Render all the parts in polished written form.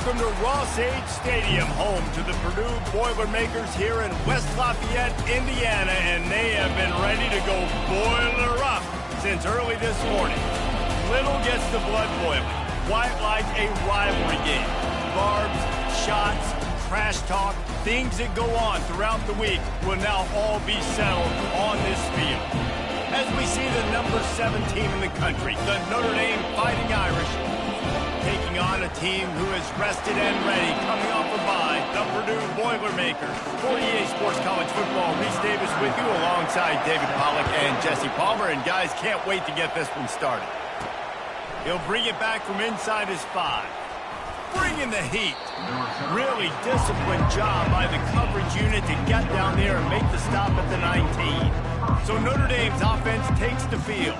Welcome to Ross-Age Stadium, home to the Purdue Boilermakers here in West Lafayette, Indiana, and they have been ready to go boiler up since early this morning. Little gets the blood boiling, quite like a rivalry game. Barbs, shots, trash talk, things that go on throughout the week will now all be settled on this field. As we see the number 7 team in the country, the Notre Dame Fighting Irish, taking on a team who is rested and ready, coming off a bye, the Purdue Boilermakers. For EA Sports College Football, Reese Davis with you alongside David Pollack and Jesse Palmer. And guys, can't wait to get this one started. He'll bring it back from inside his 5. Bringing the heat. Really disciplined job by the coverage unit to get down there and make the stop at the 19. So Notre Dame's offense takes the field.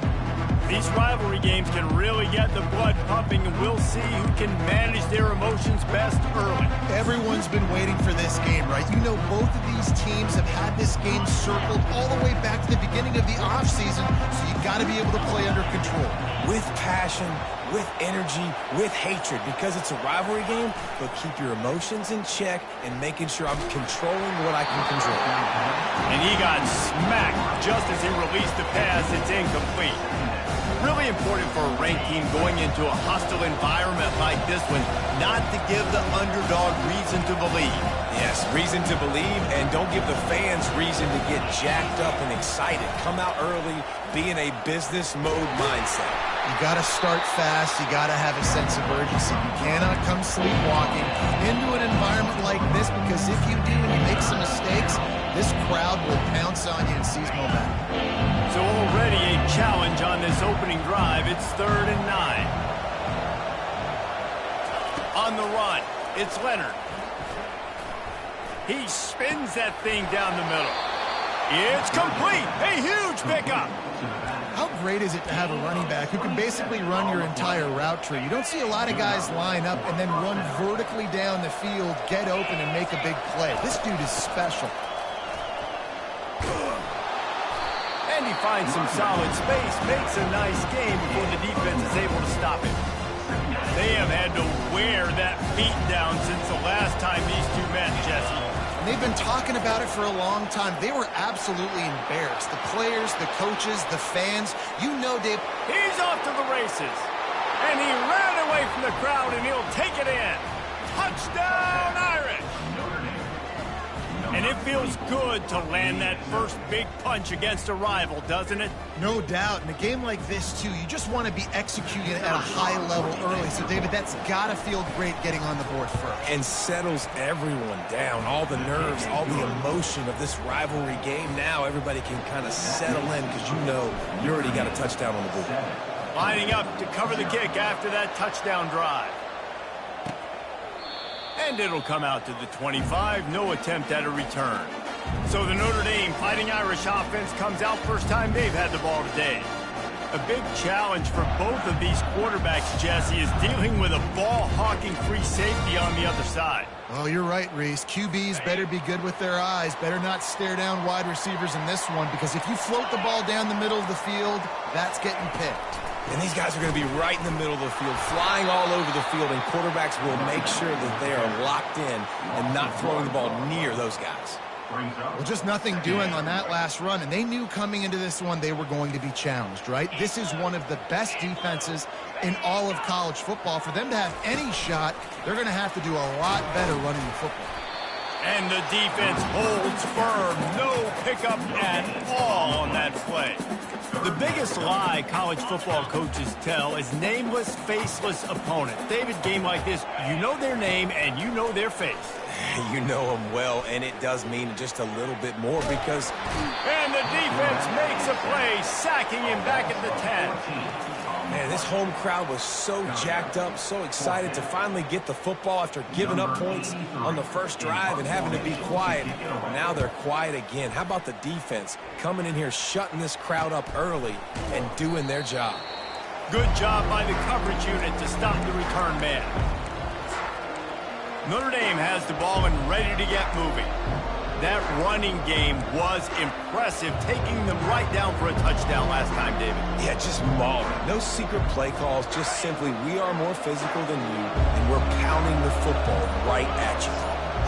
These rivalry games can really get the blood pumping, and we'll see who can manage their emotions best early. Everyone's been waiting for this game, right? You know, both of these teams have had this game circled all the way back to the beginning of the offseason, so you got to be able to play under control. With passion, with energy, with hatred, because it's a rivalry game, but keep your emotions in check and making sure I'm controlling what I can control. And he got smacked just as he released the pass. It's incomplete. Really important for a ranked team going into a hostile environment like this one, not to give the underdog reason to believe. Yes, reason to believe, and don't give the fans reason to get jacked up and excited. Come out early, be in a business mode mindset. You got to start fast. You got to have a sense of urgency. You cannot come sleepwalking into an environment like this, because if you do and you make some mistakes, this crowd will pounce on you and seize momentum. So already a challenge on this opening drive. It's 3rd and 9. On the run, it's Leonard. He spins that thing down the middle. It's complete. A huge pickup. How great is it to have a running back who can basically run your entire route tree? You don't see a lot of guys line up and then run vertically down the field, get open, and make a big play. This dude is special. And he finds some solid space, makes a nice game before the defense is able to stop it. They have had to wear that beat down since the last time these two met, Jesse. And they've been talking about it for a long time. They were absolutely embarrassed. The players, the coaches, the fans. You know, Dave. He's off to the races. And he ran away from the crowd, and he'll take it in. Touchdown, Irish! And it feels good to land that first big punch against a rival, doesn't it? No doubt. In a game like this, too, you just want to be executing at a high level early. So, David, that's got to feel great getting on the board first. And settles everyone down. All the nerves, all the emotion of this rivalry game. Now everybody can kind of settle in because you know you already got a touchdown on the board. Lining up to cover the kick after that touchdown drive. And it'll come out to the 25. No attempt at a return. So the Notre Dame Fighting Irish offense comes out first time they've had the ball today. A big challenge for both of these quarterbacks, Jesse, is dealing with a ball-hawking free safety on the other side. Well, you're right, Reese. QBs better be good with their eyes. Better not stare down wide receivers in this one, because if you float the ball down the middle of the field, that's getting picked. And these guys are going to be right in the middle of the field, flying all over the field, and quarterbacks will make sure that they are locked in and not throwing the ball near those guys. Well, just nothing doing on that last run, and they knew coming into this one they were going to be challenged, right? This is one of the best defenses in all of college football. For them to have any shot, they're going to have to do a lot better running the football. And the defense holds firm. No pickup at all on that play. The biggest lie college football coaches tell is nameless, faceless opponent. David, game like this, you know their name and you know their face. You know them well, and it does mean just a little bit more because... And the defense makes a play, sacking him back at the 10. Man, this home crowd was so jacked up, so excited to finally get the football after giving up points on the first drive and having to be quiet. Now they're quiet again. How about the defense coming in here, shutting this crowd up early and doing their job? Good job by the coverage unit to stop the return man. Notre Dame has the ball and ready to get moving. That running game was impressive, taking them right down for a touchdown last time, David. Yeah, just mauling. No secret play calls, just simply we are more physical than you, and we're pounding the football right at you.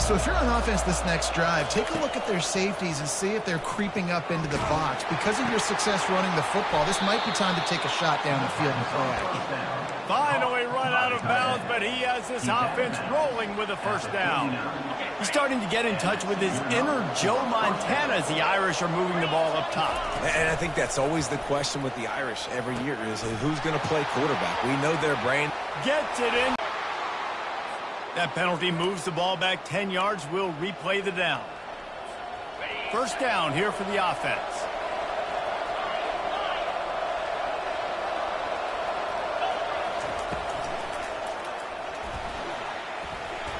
So if you're on offense this next drive, take a look at their safeties and see if they're creeping up into the box. Because of your success running the football, this might be time to take a shot down the field and play action. Finally run out of bounds, but he has this offense rolling with a first down. He's starting to get in touch with his inner Joe Montana as the Irish are moving the ball up top. And I think that's always the question with the Irish every year is who's going to play quarterback. We know their brain. Gets it in. That penalty moves the ball back 10 yards. We'll replay the down. First down here for the offense.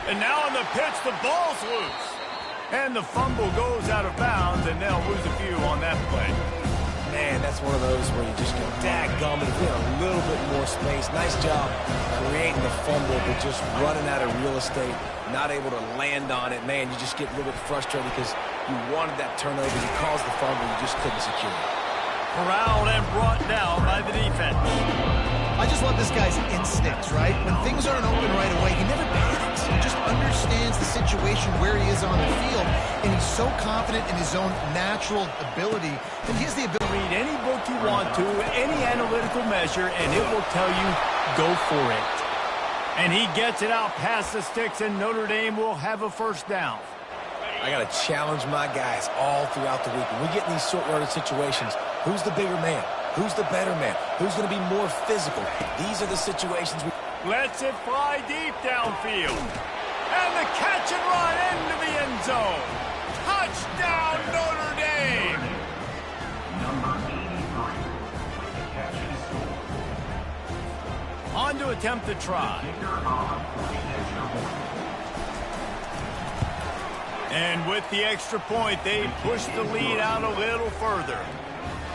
And now on the pitch, the ball's loose. And the fumble goes out of bounds, and they'll lose a few on that play. Man, that's one of those where you just go, dadgummit, if we had a little bit more space. Nice job creating the fumble, but just running out of real estate, not able to land on it. Man, you just get a little bit frustrated because you wanted that turnover. You caused the fumble, you just couldn't secure it. Corralled and brought down by the defense. I just love this guy's instincts, right? When things aren't open right away, he never panics. He just understands the situation where he is on the field, and he's so confident in his own natural ability that he has the ability to read any book you want to, any analytical measure, and it will tell you, go for it. And he gets it out past the sticks, and Notre Dame will have a first down. I got to challenge my guys all throughout the week. When we get in these short-yarded situations, who's the bigger man? Who's the better man? Who's going to be more physical? These are the situations we... Lets it fly deep downfield. And the catch and run into the end zone. Touchdown, Notre Dame! On to attempt the try. And with the extra point, they push the lead out a little further.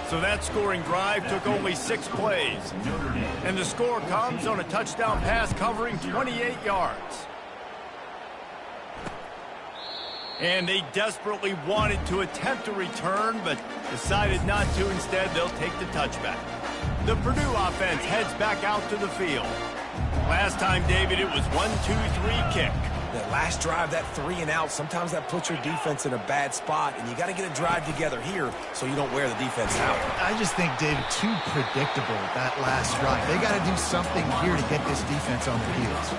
So that scoring drive took only 6 plays. And the score comes on a touchdown pass covering 28 yards. And they desperately wanted to attempt a return, but decided not to. Instead, they'll take the touchback. The Purdue offense heads back out to the field. Last time, David, it was 1-2-3 kick. That last drive, that 3 and out, sometimes that puts your defense in a bad spot, and you got to get a drive together here so you don't wear the defense out. I just think, David, too predictable that last drive. They got to do something here to get this defense on their heels.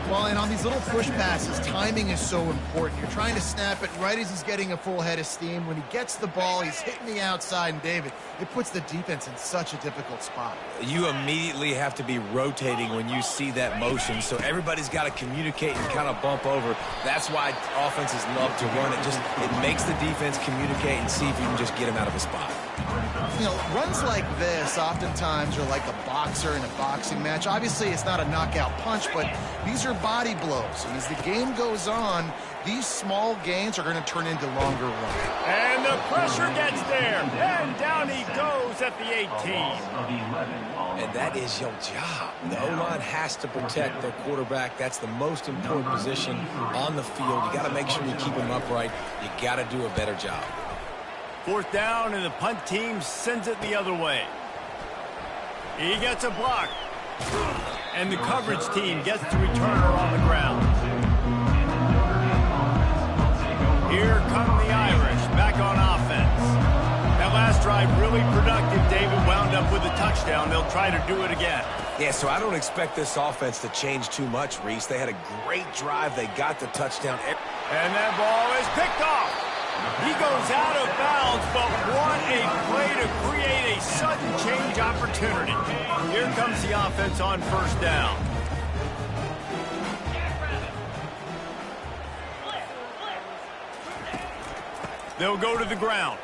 Well, and on these little push passes, timing is so important. You're trying to snap it right as he's getting a full head of steam. When he gets the ball, he's hitting the outside, and David, it puts the defense in such a difficult spot. You immediately have to be rotating when you see that motion, so everybody's got to communicate and kind of bump over. That's why offenses love to run it. It makes the defense communicate and see if you can just get him out of a spot. You know, runs like this oftentimes are like a boxer in a boxing match. Obviously, it's not a knockout punch, but these are body blows. And as the game goes on, these small gains are going to turn into longer runs. And the pressure gets there. And down he goes at the 18. And that is your job. The O-line has to protect their quarterback. That's the most important position on the field. You got to make sure you keep him upright. You got to do a better job. 4th down, and the punt team sends it the other way. He gets a block. And the coverage team gets the returner on the ground. Here come the Irish back on offense. That last drive really productive. David wound up with a touchdown. They'll try to do it again. Yeah, so I don't expect this offense to change too much, Reese. They had a great drive. They got the touchdown. And that ball is picked off. He goes out of bounds, but what a play to create a sudden change opportunity. Here comes the offense on 1st down. They'll go to the ground.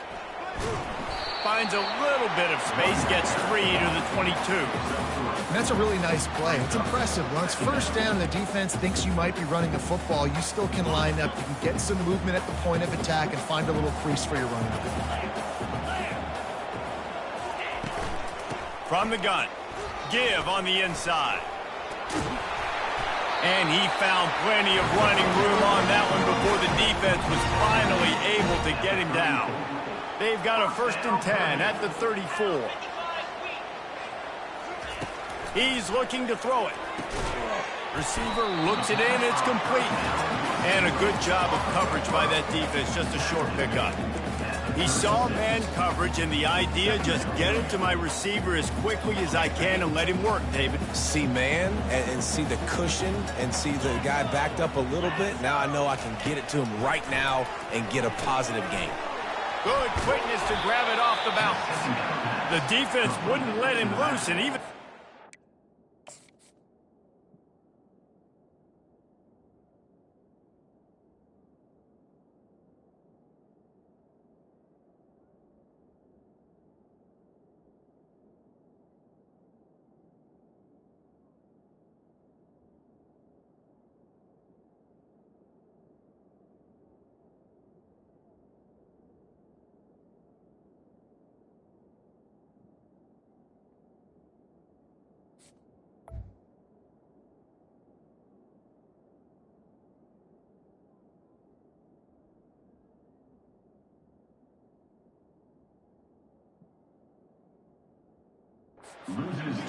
Finds a little bit of space, gets 3 to the 22. And that's a really nice play. It's impressive. When it's 1st down and the defense thinks you might be running the football, you still can line up. You can get some movement at the point of attack and find a little crease for your running back. From the gun, give on the inside. And he found plenty of running room on that one before the defense was finally able to get him down. They've got a 1st and 10 at the 34. He's looking to throw it. Receiver looks it in, it's complete. And a good job of coverage by that defense, just a short pickup. He saw man coverage, and the idea, just get it to my receiver as quickly as I can and let him work, David. See man and see the cushion and see the guy backed up a little bit. Now I know I can get it to him right now and get a positive gain. Good quickness to grab it off the bounce. The defense wouldn't let him loose, and even...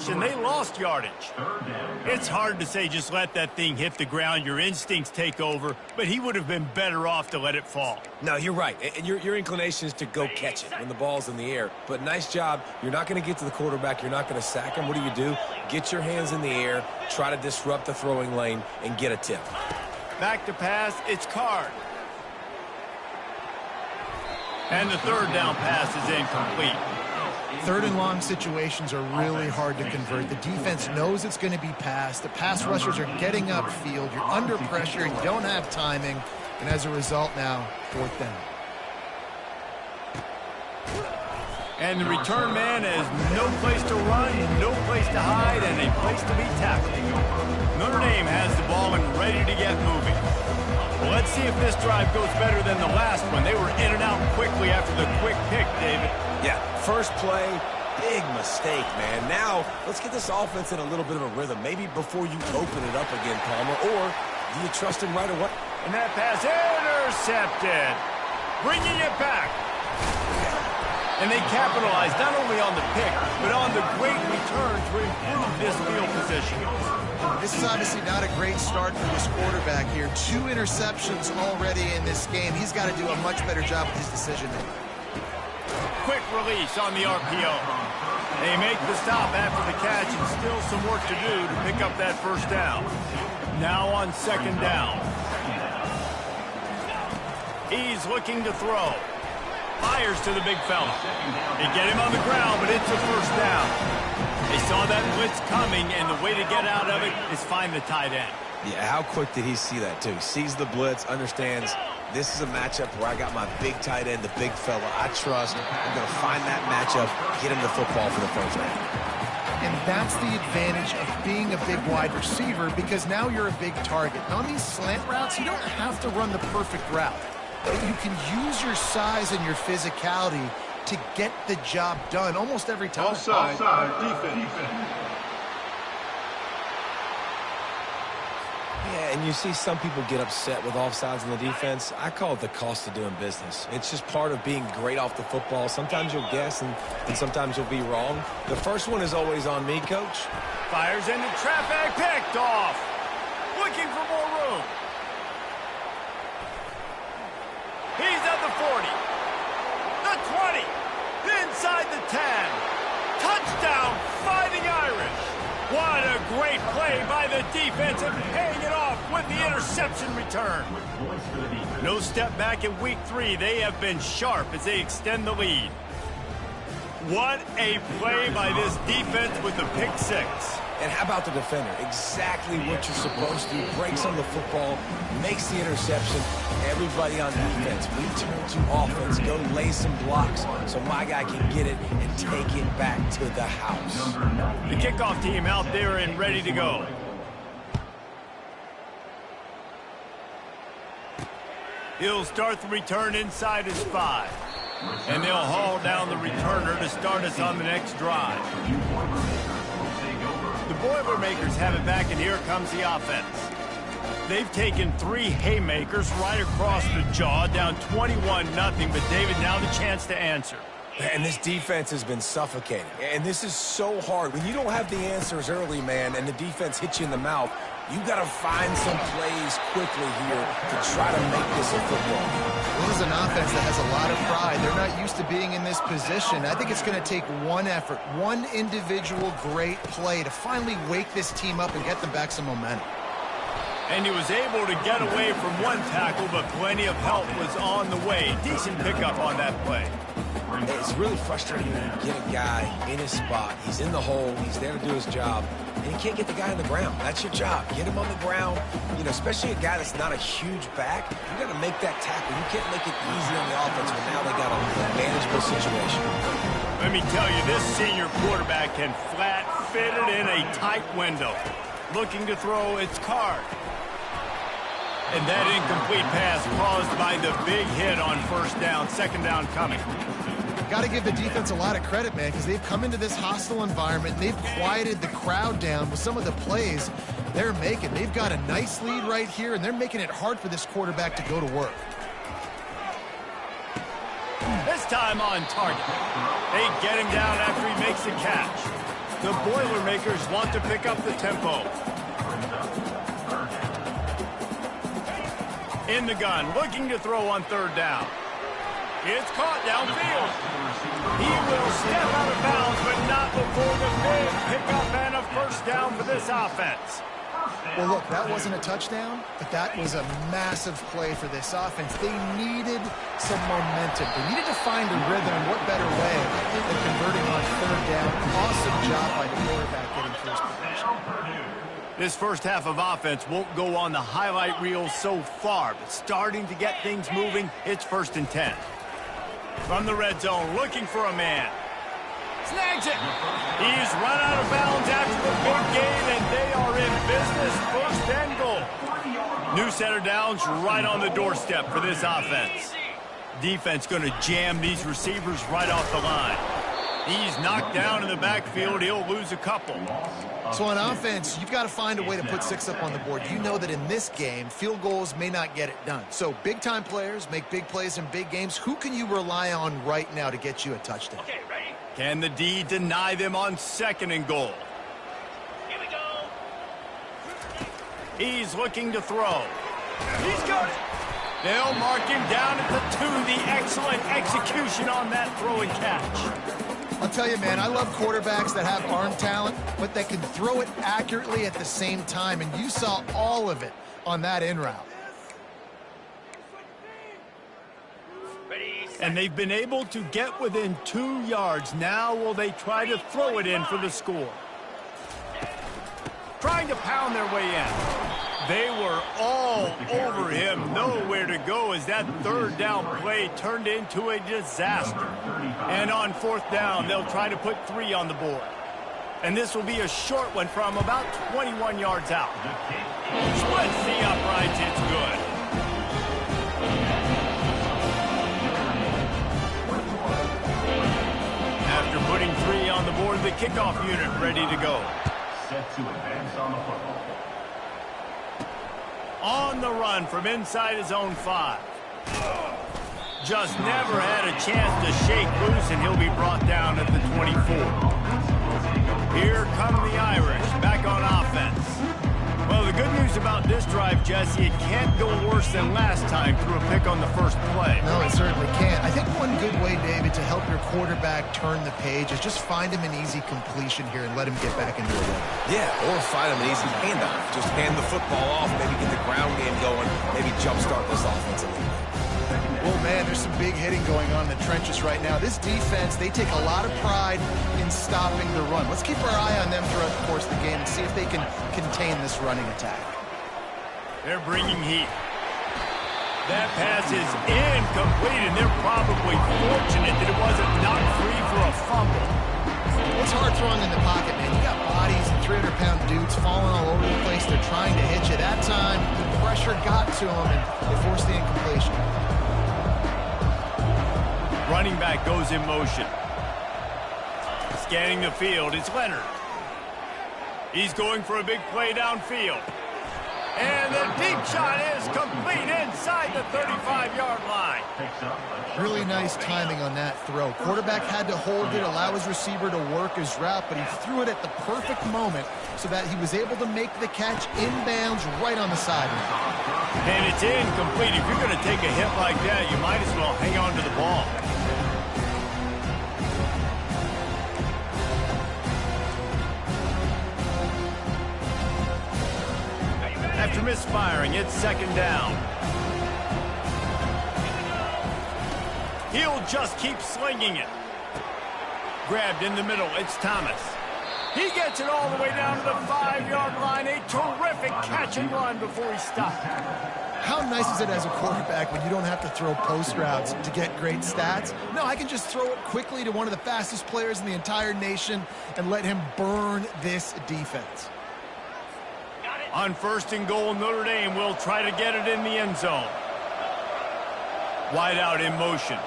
and they lost yardage. It's hard to say just let that thing hit the ground. Your instincts take over, but he would have been better off to let it fall. No, you're right. And your inclination is to go catch it when the ball's in the air. But nice job. You're not going to get to the quarterback. You're not going to sack him. What do? Get your hands in the air, try to disrupt the throwing lane, and get a tip. Back to pass, it's Card. And the 3rd down pass is incomplete. 3rd and long situations are really hard to convert. The defense knows it's going to be passed. The pass rushers are getting upfield. You're under pressure. You don't have timing. And as a result now, 4th down. And the return man has no place to run, no place to hide, and a place to be tackled. Notre Dame has the ball and ready to get moving. Well, let's see if this drive goes better than the last one. They were in and out quickly after the quick pick, David. Yeah, first play, big mistake, man. Now, let's get this offense in a little bit of a rhythm. Maybe before you open it up again, Palmer, or do you trust him right away? And that pass intercepted. Bringing it back. And they capitalized not only on the pick, but on the great return to improve this field position. This is obviously not a great start for this quarterback here. 2 interceptions already in this game. He's got to do a much better job with his decision-making. Quick release on the RPO. They make the stop after the catch, and still some work to do to pick up that 1st down. Now on 2nd down. He's looking to throw. Fires to the big fella. They get him on the ground, but it's a 1st down. They saw that blitz coming, and the way to get out of it is find the tight end. Yeah, how quick did he see that, too? Sees the blitz, understands this is a matchup where I got my big tight end, the big fella I trust. I'm going to find that matchup, get him the football for the 1st down. And that's the advantage of being a big wide receiver, because now you're a big target. And on these slant routes, you don't have to run the perfect route. But you can use your size and your physicality to get the job done almost every time. Offside, defense. Yeah, and you see some people get upset with offsides in the defense. I call it the cost of doing business. It's just part of being great off the football. Sometimes you'll guess, and sometimes you'll be wrong. The first one is always on me, Coach. Fires into traffic, picked off. Looking for more room. He's at the 40, the 20, inside the 10. Touchdown, Fighting Irish. What a great play by the defense and paying it off with the interception return. No step back in week 3. They have been sharp as they extend the lead. What a play by this defense with the pick 6. And how about the defender? Exactly what you're supposed to do. Breaks on the football, makes the interception. Everybody on defense, we turn to offense. Go lay some blocks so my guy can get it and take it back to the house. The kickoff team out there and ready to go. He'll start the return inside his 5. And they'll haul down the returner to start us on the next drive. The Boilermakers have it back, and here comes the offense. they've taken 3 haymakers right across the jaw, down 21-0. But, David, now the chance to answer. And this defense has been suffocating. And this is so hard. When you don't have the answers early, man, and the defense hits you in the mouth, you got to find some plays quickly here to try to make this a football game. This is an offense that has a lot of pride. They're not used to being in this position. I think it's going to take one effort, one individual great play to finally wake this team up and get them back some momentum. And he was able to get away from one tackle, but plenty of help was on the way. Decent pickup on that play. It's really frustrating when you get a guy in his spot. He's in the hole. He's there to do his job. And you can't get the guy on the ground. That's your job. Get him on the ground. You know, especially a guy that's not a huge back. You got to make that tackle. You can't make it easy on the offense, but now they got a manageable situation. Let me tell you, this senior quarterback can flat fit it in a tight window. Looking to throw its card. And that incomplete pass caused by the big hit on first down. Second down coming. Got to give the defense a lot of credit, man, because they've come into this hostile environment. They've quieted the crowd down with some of the plays they're making. They've got a nice lead right here, and they're making it hard for this quarterback to go to work. This time on target. They get him down after he makes the catch. The Boilermakers want to pick up the tempo. In the gun, looking to throw on third down. It's caught downfield. He will step out of bounds, but not before the big pickup and a first down for this offense. Well, look, that wasn't a touchdown, but that was a massive play for this offense. They needed some momentum. They needed to find a rhythm, and what better way than converting on third down. Awesome job by the quarterback getting first possession. This first half of offense won't go on the highlight reel so far, but starting to get things moving, it's 1st and 10. From the red zone, looking for a man. Snags it. He's run out of bounds after the big gain, and they are in business. First and goal. New set of downs right on the doorstep for this offense. Defense going to jam these receivers right off the line. He's knocked down in the backfield. He'll lose a couple. So on offense, you've got to find a way to put 6 up on the board. You know that in this game, field goals may not get it done. So big-time players make big plays in big games. Who can you rely on right now to get you a touchdown? Okay, ready? Can the D deny them on 2nd and goal? Here we go. He's looking to throw. He's got it. They'll mark him down at the 2. The excellent execution on that throw and catch. I'll tell you, man, I love quarterbacks that have arm talent, but that can throw it accurately at the same time, and you saw all of it on that in route. And they've been able to get within 2 yards. Now will they try to throw it in for the score? Trying to pound their way in. They were all over him. Nowhere to go as that third down play turned into a disaster. And on 4th down, they'll try to put 3 on the board. And this will be a short one from about 21 yards out. Splits the uprights. It's good. After putting 3 on the board, the kickoff unit ready to go. Set to advance on the football. On the run from inside his own 5. Just never had a chance to shake loose, and he'll be brought down at the 24. Here come the Irish, back on offense. Well, the good news about this drive, Jesse, it can't go worse than last time through a pick on the first play. No, it certainly can't. I think one good way, David, to help your quarterback turn the page is just find him an easy completion here and let him get back into a rhythm. Yeah, or find him an easy handoff. Just hand the football off, maybe get the ground game going, maybe jumpstart this offense a little bit. Well, man, there's some big hitting going on in the trenches right now. This defense, they take a lot of pride in stopping the run. Let's keep our eye on them throughout the course of the game and see if they can contain this running attack. They're bringing heat. That pass is incomplete, and they're probably fortunate that it wasn't knocked free for a fumble. It's hard throwing in the pocket, man. You got bodies and 300-pound dudes falling all over the place. They're trying to hit you. That time, the pressure got to them, and they forced the incompletion. Running back goes in motion. Scanning the field, it's Leonard. He's going for a big play downfield. And the deep shot is complete inside the 35-yard line. Really nice timing on that throw. Quarterback had to hold it, allow his receiver to work his route, but he threw it at the perfect moment so that he was able to make the catch inbounds right on the sideline. And it's incomplete. If you're going to take a hit like that, you might as well hang on to the ball. After misfiring, it's second down. He'll just keep slinging it. Grabbed in the middle, it's Thomas. He gets it all the way down to the 5-yard line. A terrific catch and run before he stopped. How nice is it as a quarterback when you don't have to throw post routes to get great stats? No, I can just throw it quickly to one of the fastest players in the entire nation and let him burn this defense. On first and goal, Notre Dame will try to get it in the end zone. Wide out in motion.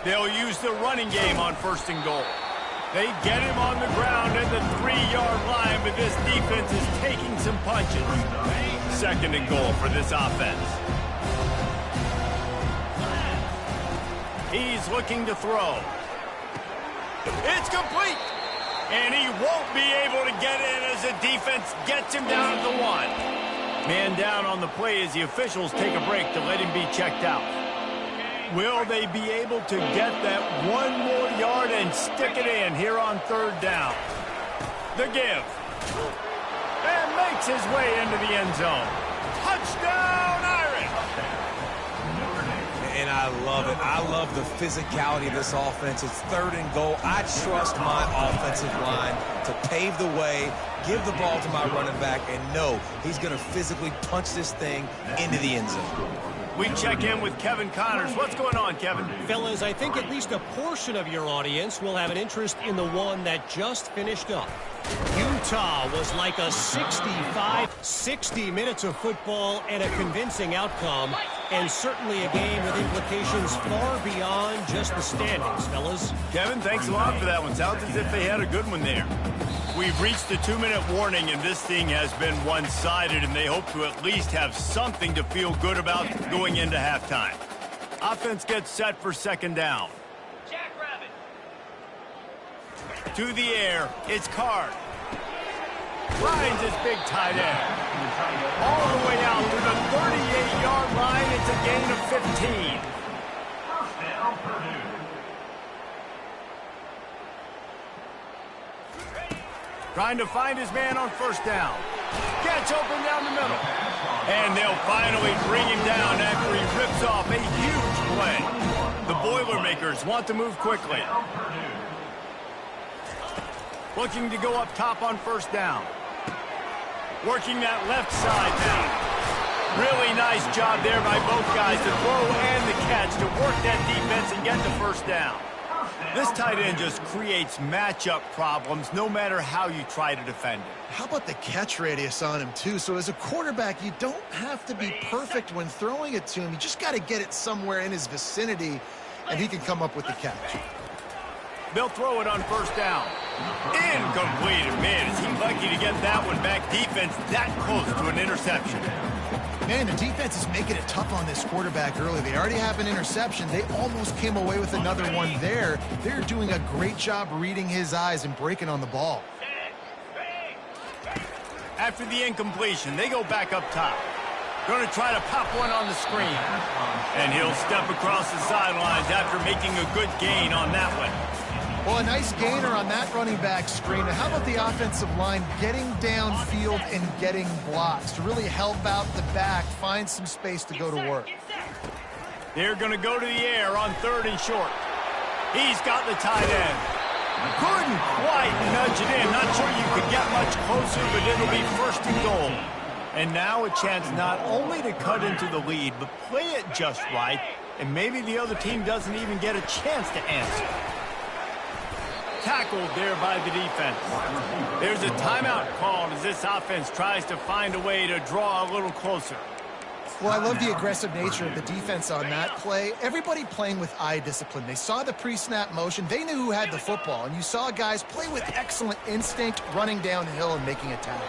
They'll use the running game on first and goal. They get him on the ground at the 3-yard line, but this defense is taking some punches. Second and goal for this offense. He's looking to throw. It's complete. And he won't be able to get in as the defense gets him down to the 1. Man down on the play as the officials take a break to let him be checked out. Will they be able to get that one more yard and stick it in here on third down? The give. And makes his way into the end zone. Touchdown, Irish! And I love it. I love the physicality of this offense. It's third and goal. I trust my offensive line to pave the way, give the ball to my running back, and know he's going to physically punch this thing into the end zone. We check in with Kevin Connors. What's going on, Kevin? Fellas, I think at least a portion of your audience will have an interest in the one that just finished up. Utah was like a 60 minutes of football and a convincing outcome, and certainly a game with implications far beyond just the standings, fellas. Kevin, thanks a lot for that one. Sounds as if they had a good one there. We've reached the 2-minute warning, and this thing has been one-sided, and they hope to at least have something to feel good about going into halftime. Offense gets set for second down. Jackrabbit. To the air, it's Card. Finds his big tight end. All the way out to the 38-yard line. It's a gain of 15. First down, Purdue. Trying to find his man on first down. Gets open down the middle. And they'll finally bring him down after he rips off a huge play. The Boilermakers want to move quickly. Looking to go up top on first down. Working that left side now. Really nice job there by both guys to throw and the catch to work that defense and get the first down. This tight end just creates matchup problems no matter how you try to defend it. How about the catch radius on him, too? So as a quarterback, you don't have to be perfect when throwing it to him. You just got to get it somewhere in his vicinity, and he can come up with the catch. They'll throw it on first down. Incomplete. Man, is he lucky to get that one back. Defense that close to an interception. Man, the defense is making it tough on this quarterback early. They already have an interception. They almost came away with another one there. They're doing a great job reading his eyes and breaking on the ball. After the incompletion, they go back up top. Going to try to pop one on the screen. And he'll step across the sidelines after making a good gain on that one. Well, a nice gainer on that running back screen. And how about the offensive line getting downfield and getting blocks to really help out the back, find some space to go to work? They're going to go to the air on third and short. He's got the tight end. Couldn't quite nudge it in. Not sure you could get much closer, but it'll be first and goal. And now a chance not only to cut into the lead, but play it just right, and maybe the other team doesn't even get a chance to answer. Tackled there by the defense. There's a timeout called as this offense tries to find a way to draw a little closer. Well, I love the aggressive nature of the defense on that play. Everybody playing with eye discipline. They saw the pre-snap motion. They knew who had the football. And you saw guys play with excellent instinct, running downhill and making a tackle.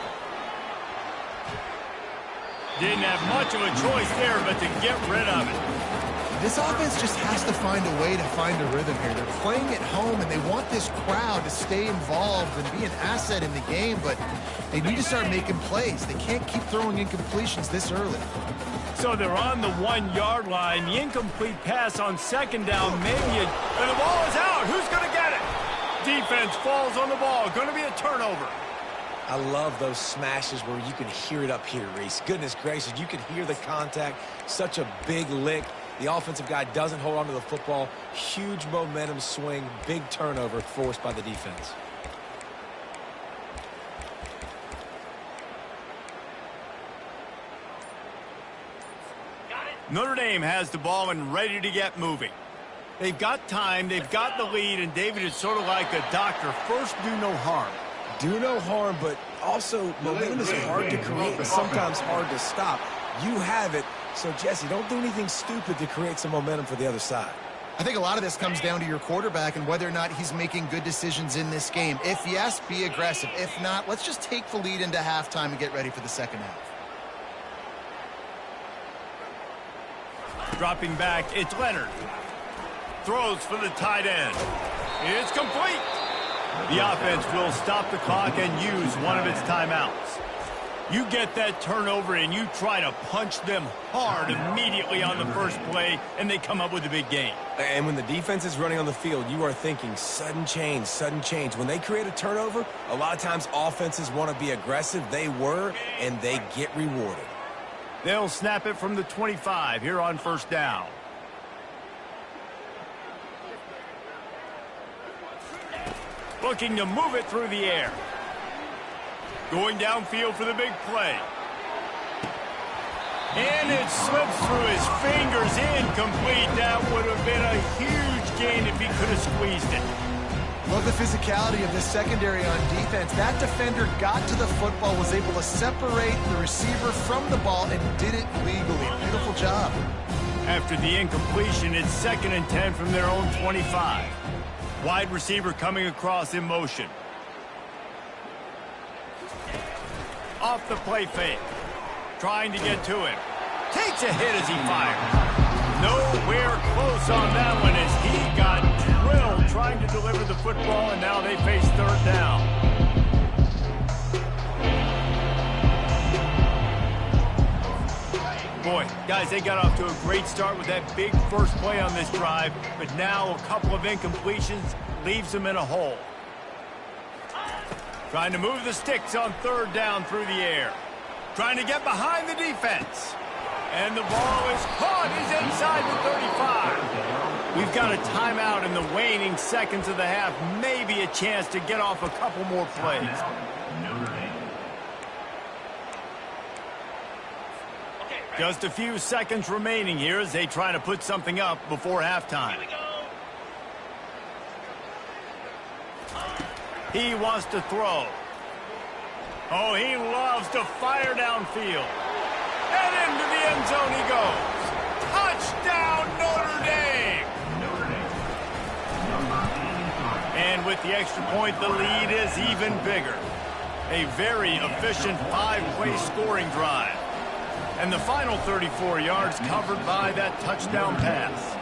Didn't have much of a choice there, but to get rid of it. This offense just has to find a way to find a rhythm here. They're playing at home, and they want this crowd to stay involved and be an asset in the game, but they need to start making plays. They can't keep throwing incompletions this early. So they're on the 1-yard line. The incomplete pass on second down, and the ball is out. Who's going to get it? Defense falls on the ball. Going to be a turnover. I love those smashes where you can hear it up here, Reese. Goodness gracious, you can hear the contact. Such a big lick. The offensive guy doesn't hold on to the football. Huge momentum swing, big turnover forced by the defense. Notre Dame has the ball and ready to get moving. They've got time, they've got the lead, and David, is sort of like a doctor. First, do no harm. Do no harm, but also momentum is hard to create and sometimes hard to stop. You have it, so Jesse, don't do anything stupid to create some momentum for the other side. I think a lot of this comes down to your quarterback and whether or not he's making good decisions in this game. If yes, be aggressive. If not, let's just take the lead into halftime and get ready for the second half. Dropping back, it's Leonard. Throws for the tight end. It's complete. The offense will stop the clock and use one of its timeouts. You get that turnover and you try to punch them hard immediately on the first play, and they come up with a big gain. And when the defense is running on the field, you are thinking sudden change, sudden change. When they create a turnover, a lot of times offenses want to be aggressive. They were, and they get rewarded. They'll snap it from the 25 here on first down. Looking to move it through the air. Going downfield for the big play. And it slips through his fingers, incomplete. That would have been a huge gain if he could have squeezed it. Love the physicality of this secondary on defense. That defender got to the football, was able to separate the receiver from the ball, and did it legally. Beautiful job. After the incompletion, it's 2nd and 10 from their own 25. Wide receiver coming across in motion. Off the play fake. Trying to get to him. Takes a hit as he fires. Nowhere close on that one as he got drilled trying to deliver the football, and now they face third down. Boy, guys, they got off to a great start with that big first play on this drive, but now a couple of incompletions leaves them in a hole. Trying to move the sticks on third down through the air. Trying to get behind the defense. And the ball is caught. He's inside the 35. We've got a timeout in the waning seconds of the half. Maybe a chance to get off a couple more plays. Just a few seconds remaining here as they try to put something up before halftime. He wants to throw. Oh, he loves to fire downfield. And into the end zone he goes. Touchdown, Notre Dame! And with the extra point, the lead is even bigger. A very efficient 5-play scoring drive. And the final 34 yards covered by that touchdown pass.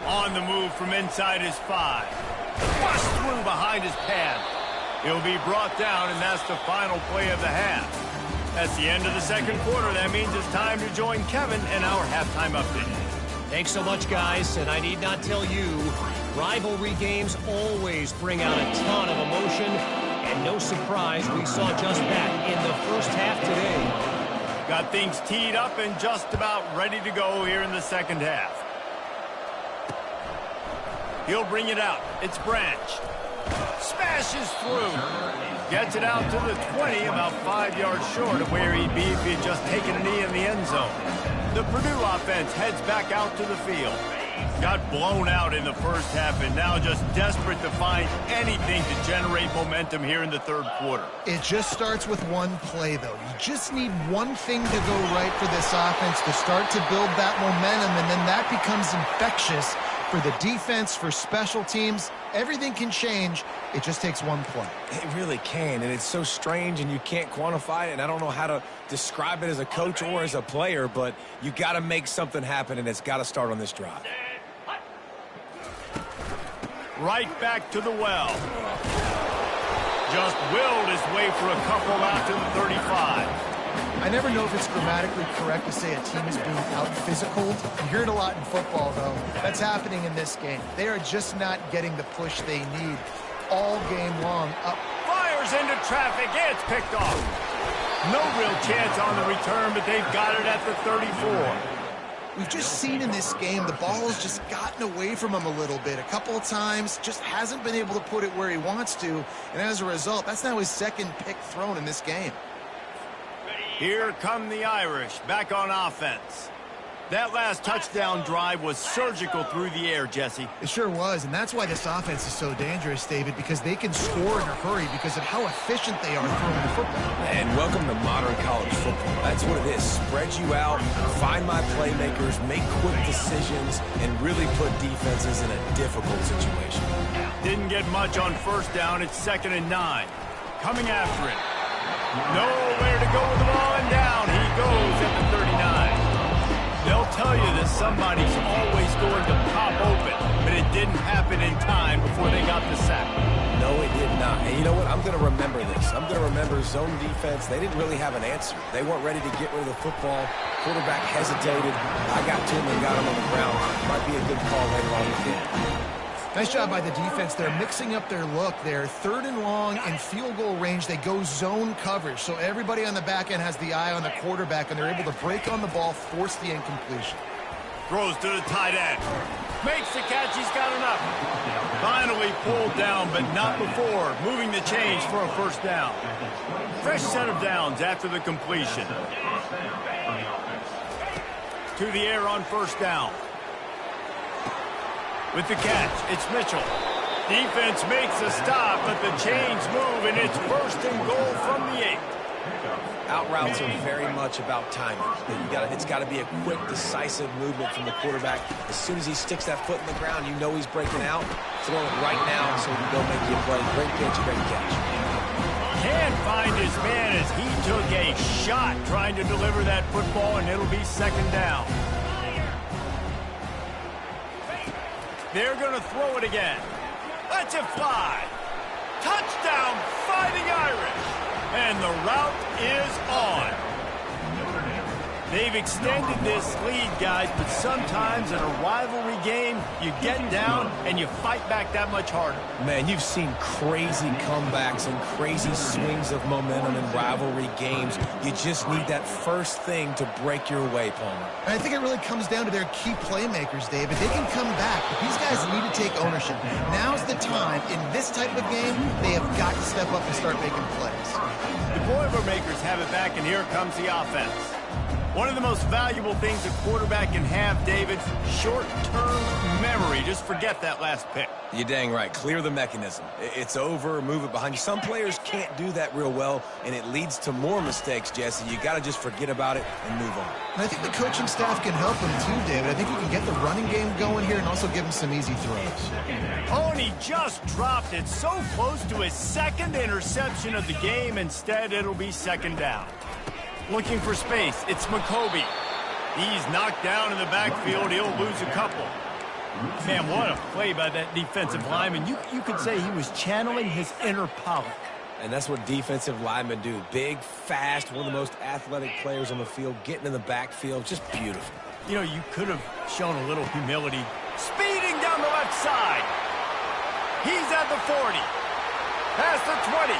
On the move from inside his 5. Bust through behind his pad. He'll be brought down, and that's the final play of the half. That's the end of the second quarter. That means it's time to join Kevin in our halftime update. Thanks so much, guys, and I need not tell you, rivalry games always bring out a ton of emotion, and no surprise, we saw just that in the first half today. Got things teed up and just about ready to go here in the second half. He'll bring it out. It's Branch. Smashes through. Gets it out to the 20, about 5 yards short of where he'd be if he had just taken a knee in the end zone. The Purdue offense heads back out to the field. got blown out in the first half and now just desperate to find anything to generate momentum here in the third quarter. It just starts with one play, though. You just need one thing to go right for this offense to start to build that momentum, and then that becomes infectious for the defense, for special teams. Everything can change. It just takes one play. It really can, and it's so strange, and you can't quantify it, and I don't know how to describe it as a coach or as a player, but you got to make something happen, and it's got to start on this drive. Right back to the well. Just willed his way for a couple out to the 35. I never know if it's grammatically correct to say a team is being out-physicaled. You hear it a lot in football, though. That's happening in this game. They are just not getting the push they need all game long. Fires into traffic. It's picked off. No real chance on the return, but they've got it at the 34. We've just seen in this game the ball has just gotten away from him a little bit. A couple of times, just hasn't been able to put it where he wants to. And as a result, that's now his second pick thrown in this game. Here come the Irish, back on offense. That last touchdown drive was surgical through the air, Jesse. It sure was, and that's why this offense is so dangerous, David, because they can score in a hurry because of how efficient they are throwing the football. And welcome to modern college football. That's what it is. Spread you out, find my playmakers, make quick decisions, and really put defenses in a difficult situation. Didn't get much on first down. It's 2nd and 9. Coming after it. Nowhere to go with the ball, and down he goes at the 39. They'll tell you that somebody's always going to pop open, but it didn't happen in time before they got the sack. No, it did not. And you know what? I'm going to remember this. I'm going to remember zone defense. They didn't really have an answer. They weren't ready to get rid of the football. Quarterback hesitated. I got to him and got him on the ground. Might be a good call later on in the game. Nice job by the defense. They're mixing up their look. They're 3rd and long in field goal range. They go zone coverage. So everybody on the back end has the eye on the quarterback, and they're able to break on the ball, force the incompletion. Throws to the tight end. Makes the catch. He's got enough. Finally pulled down, but not before. Moving the chains for a first down. Fresh set of downs after the completion. To the air on first down. With the catch, it's Mitchell. Defense makes a stop, but the chains move, and it's 1st and goal from the 8. Out routes are very much about timing. It's got to be a quick, decisive movement from the quarterback. As soon as he sticks that foot in the ground, you know he's breaking out. Throw it right now so he can go make you a play. Great pitch, great catch. Can't find his man as he took a shot trying to deliver that football, and it'll be 2nd down. They're going to throw it again. Let's it fly. Touchdown, Fighting Irish. And the route is on. They've extended this lead, guys, but sometimes in a rivalry game, you get down and you fight back that much harder. Man, you've seen crazy comebacks and crazy swings of momentum in rivalry games. You just need that first thing to break your way, Palmer. And I think it really comes down to their key playmakers, David. They can come back, but these guys need to take ownership. Now's the time. In this type of game, they have got to step up and start making plays. The Boilermakers have it back, and here comes the offense. One of the most valuable things a quarterback can have, David, short-term memory. Just forget that last pick. You're dang right. Clear the mechanism. It's over, move it behind you. Some players can't do that real well, and it leads to more mistakes, Jesse. You got to just forget about it and move on. And I think the coaching staff can help him too, David. I think you can get the running game going here and also give him some easy throws. Oh, and he just dropped it so close to his 2nd interception of the game. Instead, it'll be 2nd down. Looking for space, it's McCoby. He's knocked down in the backfield. He'll lose a couple. Man, what a play by that defensive lineman. You could say he was channeling his inner Pollock. And that's what defensive linemen do. Big, fast, one of the most athletic players on the field, getting in the backfield. Just beautiful. You know, you could have shown a little humility. Speeding down the left side. He's at the 40. Past the 20.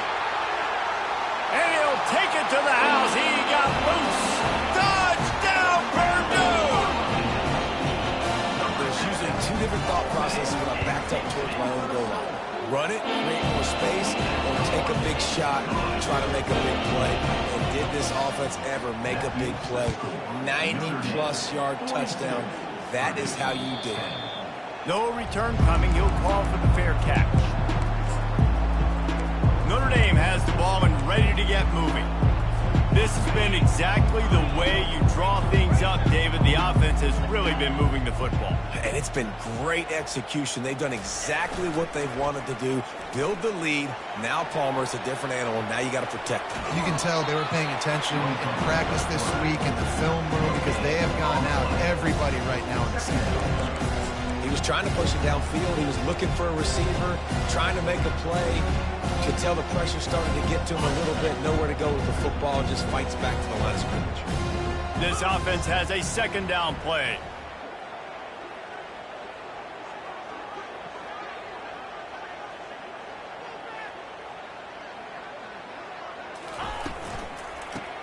And he'll take it to the house. He got loose. Touchdown, Purdue! There's usually 2 different thought processes when I'm backed up towards my own goal line. Run it, create more space, or take a big shot and try to make a big play. And did this offense ever make a big play? 90-plus yard touchdown. That is how you do it. No return coming. He'll call for the fair catch. Notre Dame has the ball and ready to get moving. This has been exactly the way you draw things up, David. The offense has really been moving the football. And it's been great execution. They've done exactly what they've wanted to do. Build the lead. Now Palmer's a different animal. Now you got to protect him. You can tell they were paying attention in practice this week in the film room because they have gone out everybody right now in the center. He was trying to push it downfield. He was looking for a receiver, trying to make a play. You could tell the pressure starting to get to him a little bit. Nowhere to go with the football. Just fights back to the line of scrimmage. This offense has a second down play.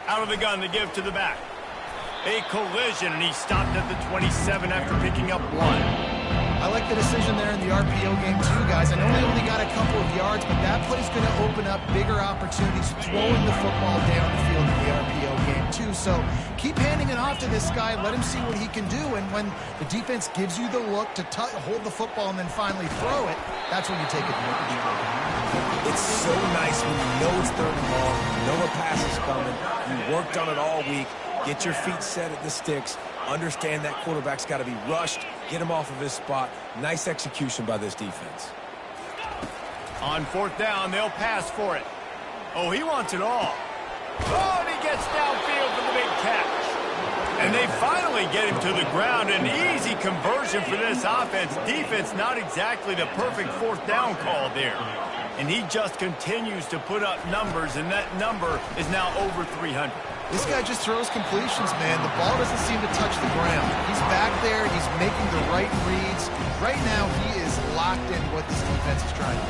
Out of the gun to give to the back. A collision, and he stopped at the 27 after picking up 1. I like the decision there in the RPO game too, guys. I know they only got a couple of yards, but that play is going to open up bigger opportunities throwing the football down the field in the RPO game too. So keep handing it off to this guy. Let him see what he can do. And when the defense gives you the look to hold the football and then finally throw it, that's when you take advantage. It's so nice when you know it's third and long, you know a pass is coming, you worked on it all week, get your feet set at the sticks, understand that quarterback's got to be rushed, get him off of his spot. Nice execution by this defense. On fourth down, they'll pass for it. Oh, he wants it all. Oh, and he gets downfield for the big catch. And they finally get him to the ground. An easy conversion for this offense. Defense, not exactly the perfect fourth down call there. And he just continues to put up numbers, and that number is now over 300. This guy just throws completions, man. The ball doesn't seem to touch the ground. He's back there. He's making the right reads. Right now, he is locked in what this defense is trying to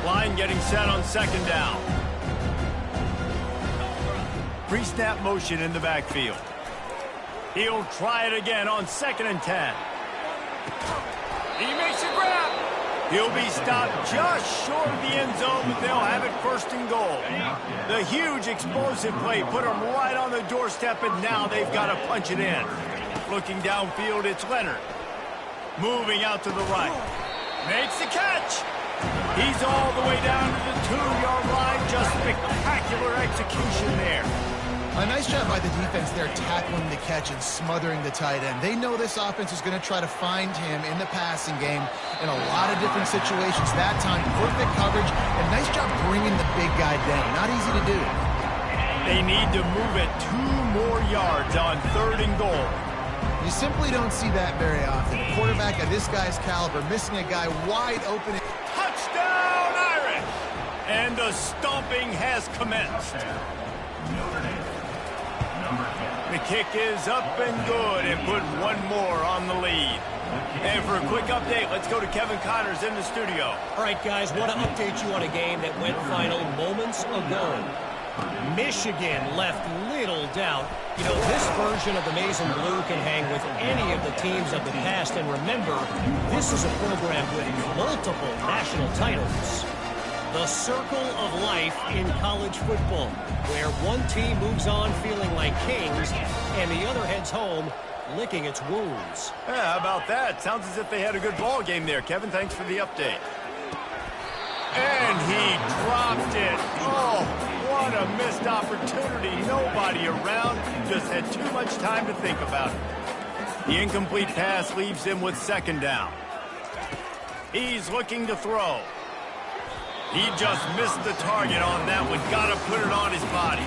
do. Line getting set on second down. Pre-snap motion in the backfield. He'll try it again on 2nd and 10. He makes a grab. He'll be stopped just short of the end zone, but they'll have it 1st and goal. The huge explosive play put them right on the doorstep, and now they've got to punch it in. Looking downfield, it's Leonard. Moving out to the right. Makes the catch. He's all the way down to the 2-yard line. Just spectacular execution there. A nice job by the defense there tackling the catch and smothering the tight end. They know this offense is going to try to find him in the passing game in a lot of different situations. That time, perfect coverage, and nice job bringing the big guy down. Not easy to do. They need to move it 2 more yards on 3rd and goal. You simply don't see that very often. A quarterback of this guy's caliber missing a guy wide open. Touchdown, Irish! And the stomping has commenced. The kick is up and good and put 1 more on the lead. And for a quick update, let's go to Kevin Connors in the studio. All right, guys, want to update you on a game that went final moments ago. Michigan left little doubt. You know, this version of the Maize and Blue can hang with any of the teams of the past. And remember, this is a program with multiple national titles. The circle of life in college football, where one team moves on feeling like kings and the other heads home licking its wounds. Yeah, how about that? Sounds as if they had a good ball game there. Kevin, thanks for the update. And he dropped it. Oh, what a missed opportunity. Nobody around. Just had too much time to think about it. The incomplete pass leaves him with 2nd down. He's looking to throw. He just missed the target on that one. Got to put it on his body.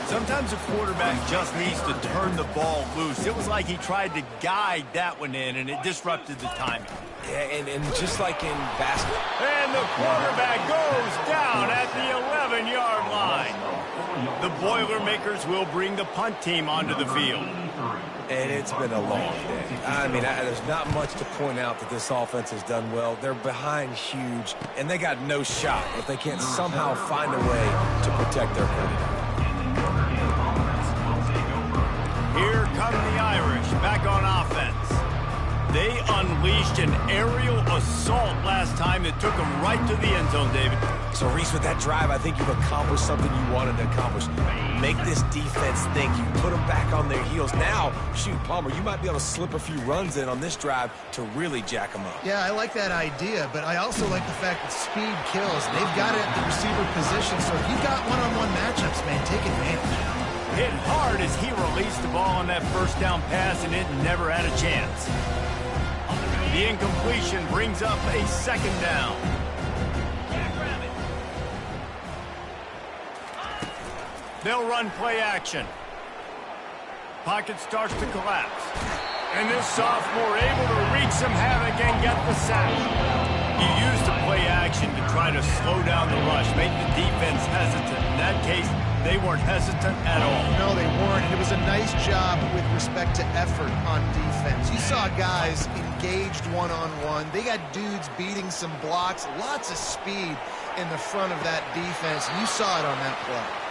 Sometimes a quarterback just needs to turn the ball loose. It was like he tried to guide that one in, and it disrupted the timing. Yeah, and just like in basketball. And the quarterback goes down at the 11-yard line. The Boilermakers will bring the punt team onto the field. And it's been a long day. I mean, there's not much to point out that this offense has done well. They're behind huge, and they got no shot if they can't somehow find a way to protect their quarterback. Here come the Irish back on offense. They unleashed an aerial assault last time that took them right to the end zone, David. So, Reese, with that drive, I think you've accomplished something you wanted to accomplish. Make this defense think. You put them back on their heels. Now, shoot, Palmer, you might be able to slip a few runs in on this drive to really jack them up. Yeah, I like that idea, but I also like the fact that speed kills. They've got it at the receiver position, so if you've got one-on-one matchups, man, take advantage. Hit hard as he released the ball on that first down pass, and it never had a chance. The incompletion brings up a second down. They'll run play action. Pocket starts to collapse. And this sophomore able to wreak some havoc and get the sack. He used the play action to try to slow down the rush, make the defense hesitant. In that case, they weren't hesitant at all. No, they weren't. And it was a nice job with respect to effort on defense. You saw guys engaged one-on-one. They got dudes beating some blocks, lots of speed in the front of that defense. You saw it on that play.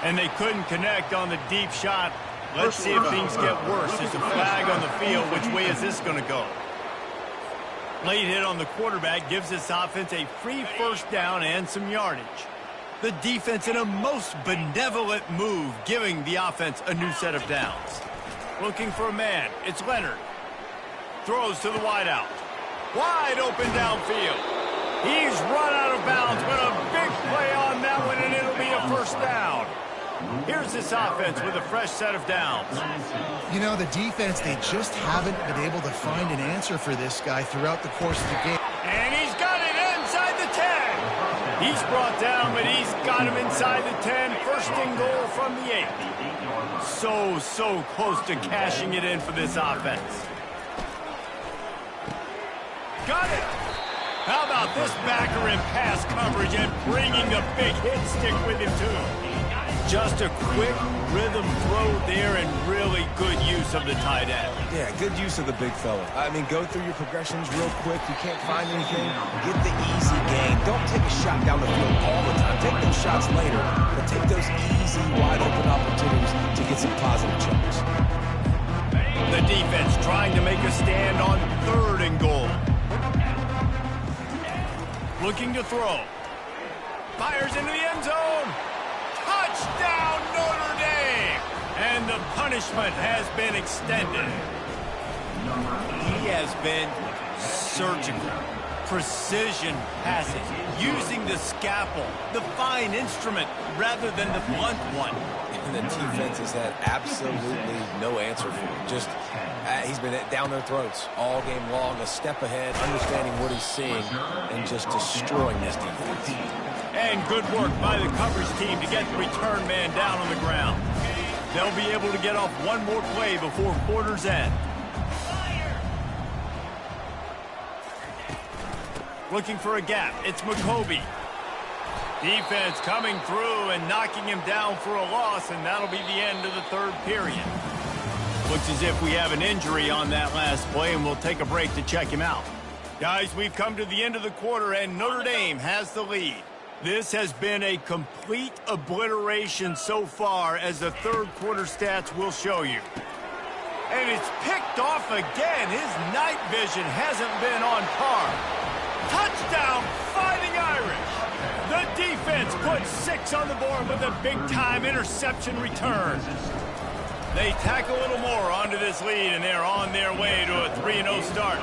And they couldn't connect on the deep shot. Let's see if things get worse. There's a flag on the field. Which way is this going to go? Late hit on the quarterback gives this offense a free first down and some yardage. The defense in a most benevolent move, giving the offense a new set of downs. Looking for a man. It's Leonard. Throws to the wideout. Wide open downfield. He's run out of bounds, but a big play on that one, and it'll be a first down. Here's this offense with a fresh set of downs. You know, the defense, they just haven't been able to find an answer for this guy throughout the course of the game. And he's got it inside the 10. He's brought down, but he's got him inside the 10. First and goal from the 8. So close to cashing it in for this offense. Got it. How about this backer in pass coverage and bringing the big hit stick with him, too? Just a quick rhythm throw there and really good use of the tight end. Yeah, good use of the big fella. I mean, go through your progressions real quick. You can't find anything, get the easy gain. Don't take a shot down the field all the time. Take those shots later, but take those easy, wide-open opportunities to get some positive chunks. The defense trying to make a stand on third and goal. Looking to throw. Fires into the end zone. Touchdown, Notre Dame! And the punishment has been extended. He has been surgical. Precision passing. Using the scalpel, the fine instrument, rather than the blunt one. And the defense has had absolutely no answer for him. Just, he's been down their throats all game long, a step ahead, understanding what he's seeing, and just destroying this defense. And good work by the coverage team to get the return man down on the ground. They'll be able to get off one more play before quarter's end. Looking for a gap. It's McCoby. Defense coming through and knocking him down for a loss, and that'll be the end of the third period. Looks as if we have an injury on that last play, and we'll take a break to check him out. Guys, we've come to the end of the quarter, and Notre Dame has the lead. This has been a complete obliteration so far, as the third quarter stats will show you. And it's picked off again. His night vision hasn't been on par. Touchdown, Fighting Irish. The defense puts 6 on the board with a big-time interception return. They tack a little more onto this lead, and they're on their way to a 3-0 start.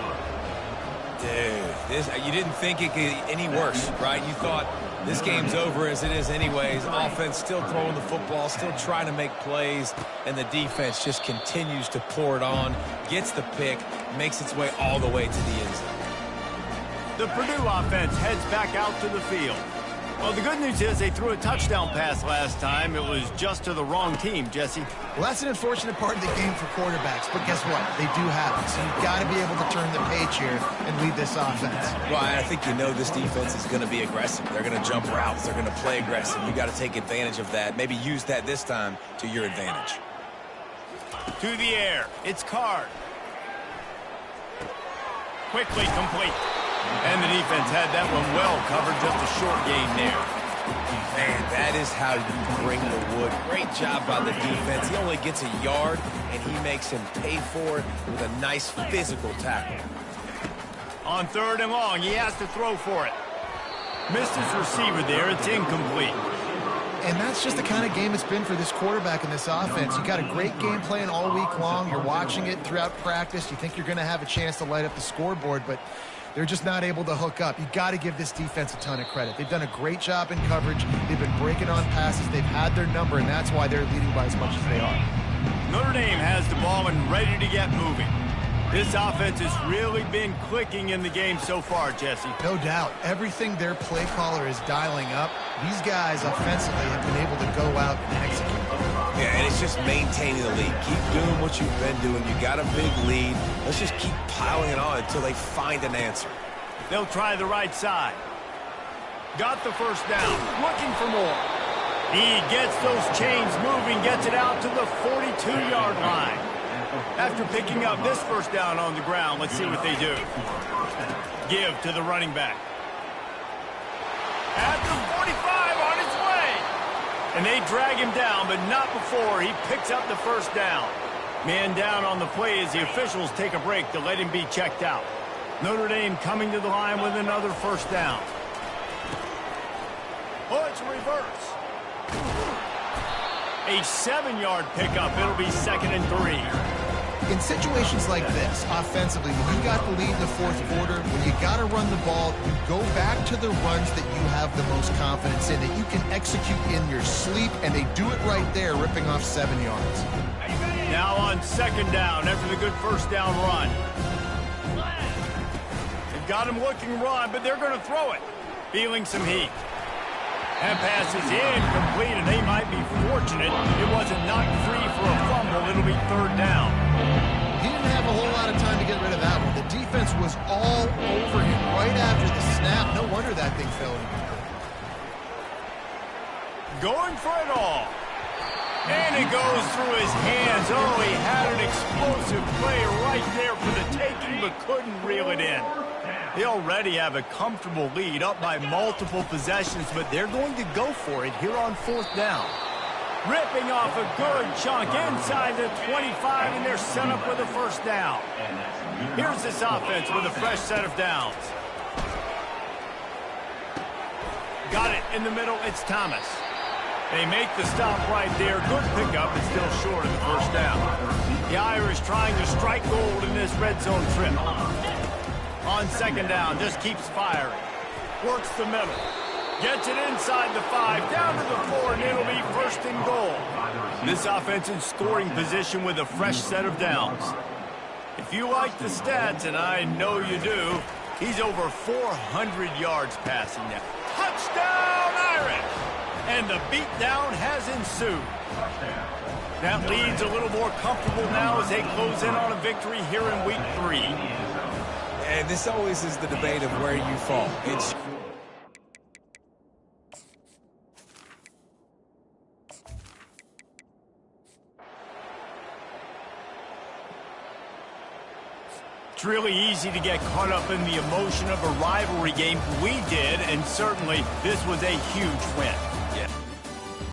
Dude, you didn't think it could get any worse, right? You thought this game's over as it is anyways. Offense still throwing the football, still trying to make plays, and the defense just continues to pour it on, gets the pick, makes its way all the way to the end zone. The Purdue offense heads back out to the field. Well, the good news is they threw a touchdown pass last time. It was just to the wrong team, Jesse. Well, that's an unfortunate part of the game for quarterbacks, but guess what? They do have it, so you've got to be able to turn the page here and lead this offense. Well, I think you know this defense is going to be aggressive. They're going to jump routes. They're going to play aggressive. You got to take advantage of that. Maybe use that this time to your advantage. To the air. It's Card. Quickly complete. And the defense had that one well covered, just a short gain there. Man, that is how you bring the wood. Great job by the defense. He only gets a yard, and he makes him pay for it with a nice physical tackle. On 3rd and long, he has to throw for it. Missed his receiver there. It's incomplete. And that's just the kind of game it's been for this quarterback in this offense. You got a great game plan all week long. You're watching it throughout practice. You think you're going to have a chance to light up the scoreboard, but they're just not able to hook up. You got to give this defense a ton of credit. They've done a great job in coverage. They've been breaking on passes. They've had their number, and that's why they're leading by as much as they are. Notre Dame has the ball and ready to get moving. This offense has really been clicking in the game so far, Jesse. No doubt. Everything their play caller is dialing up, these guys offensively have been able to go out and execute. Yeah, and it's just maintaining the lead. Keep doing what you've been doing. You got a big lead. Let's just keep piling it on until they find an answer. They'll try the right side. Got the first down. Looking for more. He gets those chains moving, gets it out to the 42-yard line. After picking up this first down on the ground, let's see what they do. Give to the running back. At the 45, on his way. And they drag him down, but not before he picks up the first down. Man down on the play as the officials take a break to let him be checked out. Notre Dame coming to the line with another first down. Oh, it's a reverse. A 7-yard pickup. It'll be 2nd and 3. In situations like this, offensively, when you got the lead in the fourth quarter, when you got to run the ball, you go back to the runs that you have the most confidence in, that you can execute in your sleep, and they do it right there, ripping off 7 yards. Now on 2nd down after the good first down run. They've got him looking run, but they're going to throw it. Feeling some heat. That pass is incomplete, and they might be fortunate it wasn't knocked free for a fumble. It'll be 3rd down. He didn't have a whole lot of time to get rid of that one. The defense was all over him right after the snap. No wonder that thing fell incomplete. Going for it all. And it goes through his hands. Oh, he had an explosive play right there for the taking, but couldn't reel it in. They already have a comfortable lead up by multiple possessions, but they're going to go for it here on 4th down. Ripping off a good chunk inside the 25, and they're set up with a first down. Here's this offense with a fresh set of downs. Got it in the middle. It's Thomas. They make the stop right there. Good pickup, but still short of the first down. The Irish trying to strike gold in this red zone trip. On 2nd down, just keeps firing. Works the middle. Gets it inside the 5, down to the 4, and it'll be 1st and goal. This offense in scoring position with a fresh set of downs. If you like the stats, and I know you do, he's over 400 yards passing now. Touchdown, Irish! And the beatdown has ensued. That lead's a little more comfortable now as they close in on a victory here in week 3. And this always is the debate of where you fall. It's really easy to get caught up in the emotion of a rivalry game. We did, and certainly this was a huge win.